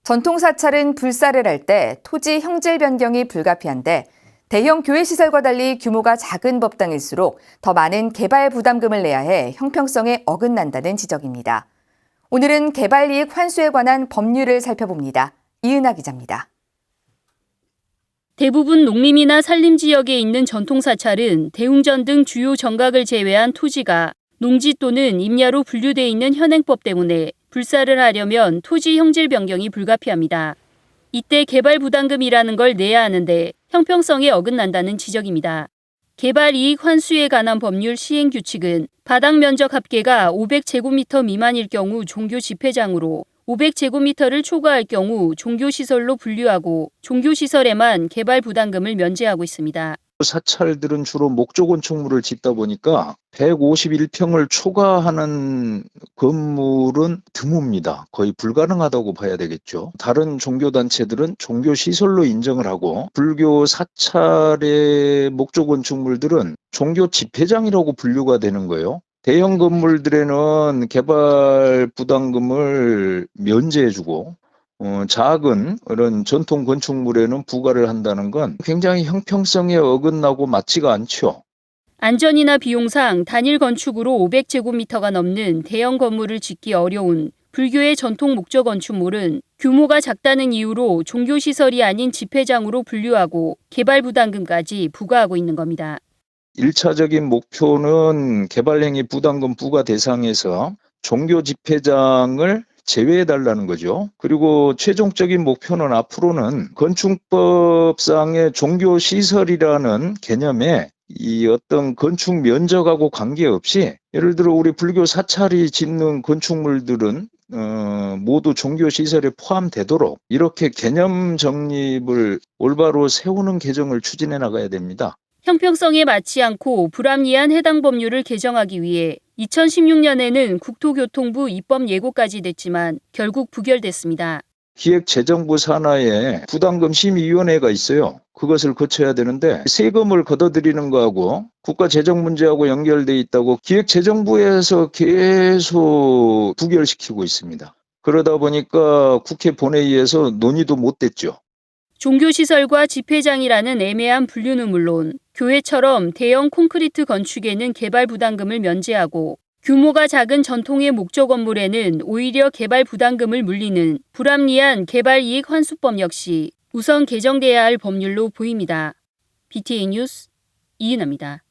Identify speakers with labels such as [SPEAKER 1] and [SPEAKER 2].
[SPEAKER 1] 전통 사찰은 불사를 할 때 토지 형질 변경이 불가피한데 대형 교회 시설과 달리 규모가 작은 법당일수록 더 많은 개발 부담금을 내야 해 형평성에 어긋난다는 지적입니다. 오늘은 개발이익 환수에 관한 법률을 살펴봅니다. 이은하 기자입니다.
[SPEAKER 2] 대부분 농림이나 산림 지역에 있는 전통 사찰은 대웅전 등 주요 정각을 제외한 토지가 농지 또는 임야로 분류돼 있는 현행법 때문에 불사를 하려면 토지 형질 변경이 불가피합니다. 이때 개발 부담금이라는 걸 내야 하는데 형평성에 어긋난다는 지적입니다. 개발 이익 환수에 관한 법률 시행 규칙은 바닥 면적 합계가 500제곱미터 미만일 경우 종교 집회장으로 500제곱미터를 초과할 경우 종교시설로 분류하고 종교시설에만 개발 부담금을 면제하고 있습니다.
[SPEAKER 3] 사찰들은 주로 목조 건축물을 짓다 보니까 151평을 초과하는 건물은 드뭅니다. 거의 불가능하다고 봐야 되겠죠. 다른 종교단체들은 종교시설로 인정을 하고 불교 사찰의 목조 건축물들은 종교 집회장이라고 분류가 되는 거예요. 대형 건물들에는 개발 부담금을 면제해주고 작은 이런 전통 건축물에는 부과를 한다는 건 굉장히 형평성에 어긋나고 맞지가 않죠.
[SPEAKER 2] 안전이나 비용상 단일 건축으로 500제곱미터가 넘는 대형 건물을 짓기 어려운 불교의 전통 목조 건축물은 규모가 작다는 이유로 종교시설이 아닌 집회장으로 분류하고 개발 부담금까지 부과하고 있는 겁니다.
[SPEAKER 3] 1차적인 목표는 개발행위 부담금 부과 대상에서 종교 집회장을 제외해달라는 거죠. 그리고 최종적인 목표는 앞으로는 건축법상의 종교시설이라는 개념에 이 어떤 건축 면적하고 관계없이 예를 들어 우리 불교 사찰이 짓는 건축물들은 모두 종교시설에 포함되도록 이렇게 개념 정립을 올바로 세우는 개정을 추진해 나가야 됩니다.
[SPEAKER 2] 형평성에 맞지 않고 불합리한 해당 법률을 개정하기 위해 2016년에는 국토교통부 입법 예고까지 됐지만 결국 부결됐습니다.
[SPEAKER 3] 기획재정부 산하에 부담금 심의위원회가 있어요. 그것을 거쳐야 되는데 세금을 걷어들이는 거하고 국가재정 문제하고 연결돼 있다고 기획재정부에서 계속 부결시키고 있습니다. 그러다 보니까 국회 본회의에서 논의도 못 됐죠.
[SPEAKER 2] 종교시설과 집회장이라는 애매한 분류는 물론 교회처럼 대형 콘크리트 건축에는 개발 부담금을 면제하고 규모가 작은 전통의 목조 건물에는 오히려 개발 부담금을 물리는 불합리한 개발 이익 환수법 역시 우선 개정돼야 할 법률로 보입니다. BTA 뉴스 이은하입니다.